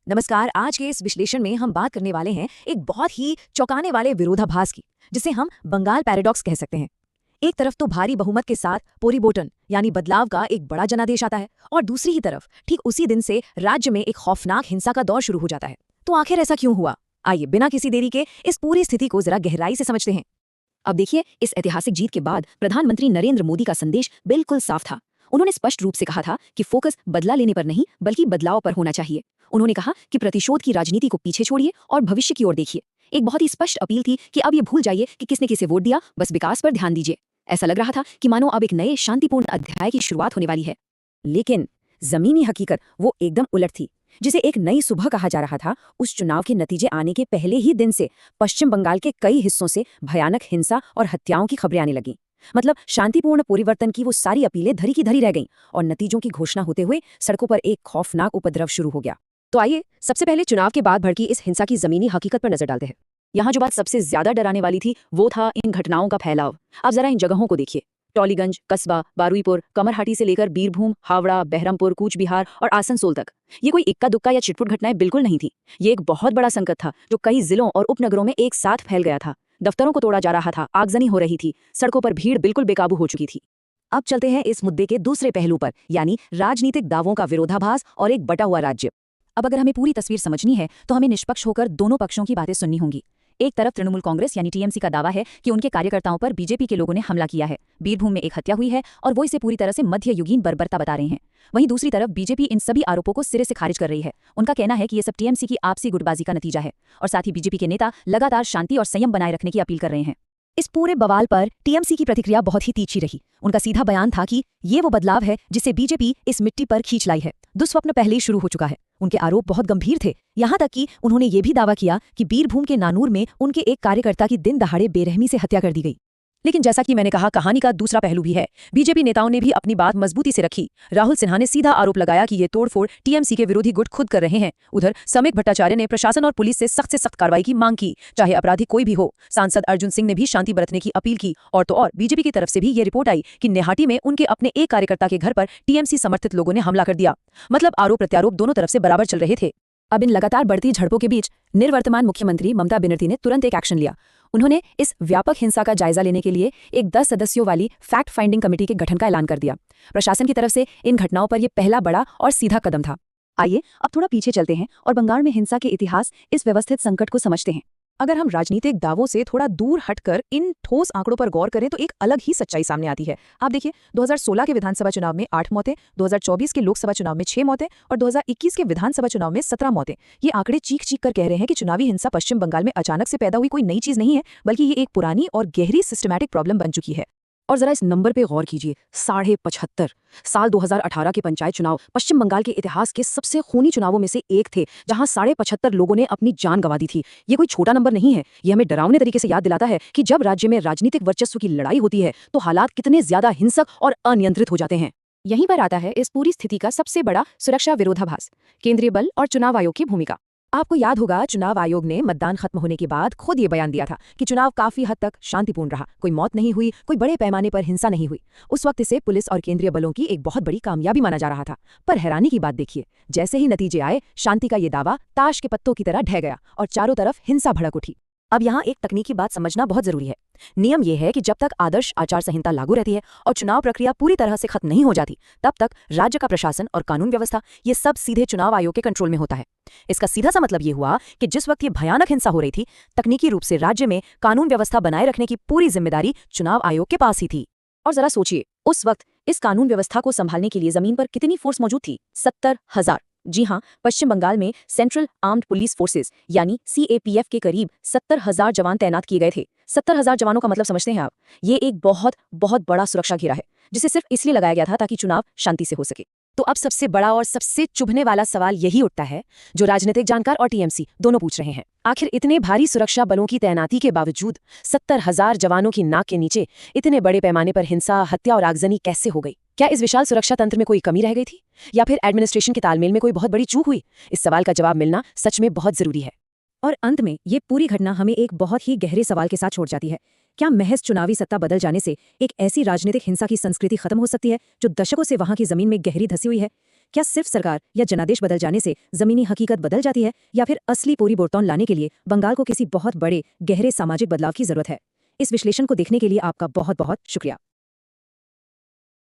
नमस्कार। आज के इस विश्लेषण में हम बात करने वाले हैं एक बहुत ही चौंकाने वाले विरोधाभास की, जिसे हम बंगाल पैराडॉक्स कह सकते हैं। एक तरफ तो भारी बहुमत के साथ पोरिबोटन यानी बदलाव का एक बड़ा जनादेश आता है, और दूसरी ही तरफ ठीक उसी दिन से राज्य में एक खौफनाक हिंसा का दौर शुरू हो जाता है। तो आखिर ऐसा क्यों हुआ? आइए बिना किसी देरी के इस पूरी स्थिति को जरा गहराई से समझते हैं। अब देखिए, इस ऐतिहासिक जीत के बाद प्रधानमंत्री नरेंद्र मोदी का संदेश बिल्कुल साफ था। उन्होंने स्पष्ट रूप से कहा था कि फोकस बदला लेने पर नहीं बल्कि बदलाव पर होना चाहिए। उन्होंने कहा कि प्रतिशोध की राजनीति को पीछे छोड़िए और भविष्य की ओर देखिए। एक बहुत ही स्पष्ट अपील थी कि अब ये भूल जाइए कि किसने किसे वोट दिया, बस विकास पर ध्यान दीजिए। ऐसा लग रहा था कि मानो अब एक नए शांतिपूर्ण अध्याय की शुरुआत होने वाली है। लेकिन जमीनी हकीकत वो एकदम उलट थी। जिसे एक नई सुबह कहा जा रहा था, उस चुनाव के नतीजे आने के पहले ही दिन से पश्चिम बंगाल के कई हिस्सों से भयानक हिंसा और हत्याओं की खबरें आने लगीं। मतलब शांतिपूर्ण परिवर्तन की वो सारी अपीलें धरी की धरी रह गईं, और नतीजों की घोषणा होते हुए सड़कों पर एक खौफनाक उपद्रव शुरू हो गया। तो आइए सबसे पहले चुनाव के बाद भड़की इस हिंसा की जमीनी हकीकत पर नजर डालते हैं। यहाँ जो बात सबसे ज्यादा डराने वाली थी वो था इन घटनाओं का फैलाव। अब जरा इन जगहों को देखिए। टॉलीगंज, कस्बा, बारुईपुर, कमरहाटी से लेकर बीरभूम, हावड़ा, बहरमपुर, कूच बिहार और आसनसोल तक ये कोई इक्का दुक्का या छिटपुट घटनाएं बिल्कुल नहीं थी। ये एक बहुत बड़ा संकट था जो कई जिलों और उपनगरों में एक साथ फैल गया था। दफ्तरों को तोड़ा जा रहा था, आगजनी हो रही थी, सड़कों पर भीड़ बिल्कुल बेकाबू हो चुकी थी। अब चलते हैं इस मुद्दे के दूसरे पहलू पर, यानी राजनीतिक दावों का विरोधाभास और एक बटा हुआ राज्य। अब अगर हमें पूरी तस्वीर समझनी है तो हमें निष्पक्ष होकर दोनों पक्षों की बातें सुननी होंगी। एक तरफ तृणमूल कांग्रेस यानी टीएमसी का दावा है कि उनके कार्यकर्ताओं पर बीजेपी के लोगों ने हमला किया है, बीरभूम में एक हत्या हुई है और वो इसे पूरी तरह से मध्ययुगीन बर्बरता बता रहे हैं। वहीं दूसरी तरफ बीजेपी इन सभी आरोपों को सिरे से खारिज कर रही है। उनका कहना है कि ये सब टीएमसी की आपसी गुटबाजी का नतीजा है, और साथ ही बीजेपी के नेता लगातार शांति और संयम बनाए रखने की अपील कर रहे हैं। इस पूरे बवाल पर टीएमसी की प्रतिक्रिया बहुत ही तीखी रही। उनका सीधा बयान था कि ये वो बदलाव है जिसे बीजेपी इस मिट्टी पर खींच लाई है। दुस्वप्न पहले ही शुरू हो चुका है। उनके आरोप बहुत गंभीर थे, यहाँ तक कि उन्होंने ये भी दावा किया कि बीरभूम के नानूर में उनके एक कार्यकर्ता की दिन दहाड़े बेरहमी से हत्या कर दी गई। लेकिन जैसा कि मैंने कहा, कहानी का दूसरा पहलू भी है। बीजेपी नेताओं ने भी अपनी बात मजबूती से रखी। राहुल सिन्हा ने सीधा आरोप लगाया कि ये तोड़फोड़ टीएमसी के विरोधी गुट खुद कर रहे हैं। उधर समीक भट्टाचार्य ने प्रशासन और पुलिस से सख्त कार्रवाई की मांग की, चाहे अपराधी कोई भी हो। सांसद अर्जुन सिंह ने भी शांति बरतने की अपील की। और बीजेपी की तरफ से भी ये रिपोर्ट आई कि नेहाटी में उनके अपने एक कार्यकर्ता के घर पर टीएमसी समर्थित लोगों ने हमला कर दिया। मतलब आरोप प्रत्यारोप दोनों तरफ से बराबर चल रहे थे। अब इन लगातार बढ़ती झड़पों के बीच निवर्तमान मुख्यमंत्री ममता बनर्जी ने तुरंत एक एक्शन लिया। उन्होंने इस व्यापक हिंसा का जायजा लेने के लिए एक 10 सदस्यों वाली फैक्ट फाइंडिंग कमेटी के गठन का ऐलान कर दिया। प्रशासन की तरफ से इन घटनाओं पर यह पहला बड़ा और सीधा कदम था। आइए अब थोड़ा पीछे चलते हैं और बंगाल में हिंसा के इतिहास, इस व्यवस्थित संकट को समझते हैं। अगर हम राजनीतिक दावों से थोड़ा दूर हटकर इन ठोस आंकड़ों पर गौर करें तो एक अलग ही सच्चाई सामने आती है। आप देखिए, 2016 के विधानसभा चुनाव में 8 मौतें, 2024 के लोकसभा चुनाव में 6 मौतें और 2021 के विधानसभा चुनाव में 17 मौतें। ये आंकड़े चीख चीख कर कह रहे हैं कि चुनावी हिंसा पश्चिम बंगाल में अचानक से पैदा हुई कोई नई चीज नहीं है, बल्कि ये एक पुरानी और गहरी सिस्टमैटिक प्रॉब्लम बन चुकी है। और जरा इस नंबर पे गौर कीजिए, 75.5। साल 2018 के पंचायत चुनाव पश्चिम बंगाल के इतिहास के सबसे खूनी चुनावों में से एक थे, जहां 75.5 लोगों ने अपनी जान गंवा दी थी। ये कोई छोटा नंबर नहीं है। ये हमें डरावने तरीके से याद दिलाता है कि जब राज्य में राजनीतिक वर्चस्व की लड़ाई होती है तो हालात कितने ज्यादा हिंसक और अनियंत्रित हो जाते हैं। यहीं पर आता है इस पूरी स्थिति का सबसे बड़ा सुरक्षा विरोधाभास, केंद्रीय बल और चुनाव आयोग की भूमिका। आपको याद होगा, चुनाव आयोग ने मतदान खत्म होने के बाद खुद ये बयान दिया था कि चुनाव काफी हद तक शांतिपूर्ण रहा, कोई मौत नहीं हुई, कोई बड़े पैमाने पर हिंसा नहीं हुई। उस वक्त इसे पुलिस और केंद्रीय बलों की एक बहुत बड़ी कामयाबी माना जा रहा था। पर हैरानी की बात देखिए, जैसे ही नतीजे आए, शांति का ये दावा ताश के पत्तों की तरह ढह गया और चारों तरफ हिंसा भड़क उठी। अब यहाँ एक तकनीकी बात समझना बहुत जरूरी है। नियम यह है कि जब तक आदर्श आचार संहिता लागू रहती है और चुनाव प्रक्रिया पूरी तरह से खत्म नहीं हो जाती, तब तक राज्य का प्रशासन और कानून व्यवस्था ये सब सीधे चुनाव आयोग के कंट्रोल में होता है। इसका सीधा सा मतलब ये हुआ कि जिस वक्त ये भयानक हिंसा हो रही थी, तकनीकी रूप से राज्य में कानून व्यवस्था बनाए रखने की पूरी जिम्मेदारी चुनाव आयोग के पास ही थी। और जरा सोचिए, उस वक्त इस कानून व्यवस्था को संभालने के लिए जमीन पर कितनी फोर्स मौजूद थी? 70,000। जी हाँ, पश्चिम बंगाल में सेंट्रल आर्म्ड पुलिस फोर्सेस यानी सीएपीएफ के करीब 70,000 जवान तैनात किए गए थे। 70,000 जवानों का मतलब समझते हैं आप? ये एक बहुत बहुत बड़ा सुरक्षा घेरा है, जिसे सिर्फ इसलिए लगाया गया था ताकि चुनाव शांति से हो सके। तो अब सबसे बड़ा और सबसे चुभने वाला सवाल यही उठता है, जो राजनीतिक जानकार और टीएमसी दोनों पूछ रहे हैं। आखिर इतने भारी सुरक्षा बलों की तैनाती के बावजूद 70,000 जवानों की नाक के नीचे इतने बड़े पैमाने पर हिंसा, हत्या और आगजनी कैसे हो गई? क्या इस विशाल सुरक्षा तंत्र में कोई कमी रह गई थी, या फिर एडमिनिस्ट्रेशन के तालमेल में कोई बहुत बड़ी चूक हुई? इस सवाल का जवाब मिलना सच में बहुत जरूरी है। और अंत में ये पूरी घटना हमें एक बहुत ही गहरे सवाल के साथ छोड़ जाती है। क्या महज चुनावी सत्ता बदल जाने से एक ऐसी राजनीतिक हिंसा की संस्कृति खत्म हो सकती है जो दशकों से वहां की जमीन में गहरी धसी हुई है? क्या सिर्फ सरकार या जनादेश बदल जाने से जमीनी हकीकत बदल जाती है, या फिर असली पोरीबोर्तोन लाने के लिए बंगाल को किसी बहुत बड़े गहरे सामाजिक बदलाव की जरूरत है? इस विश्लेषण को देखने के लिए आपका बहुत बहुत शुक्रिया।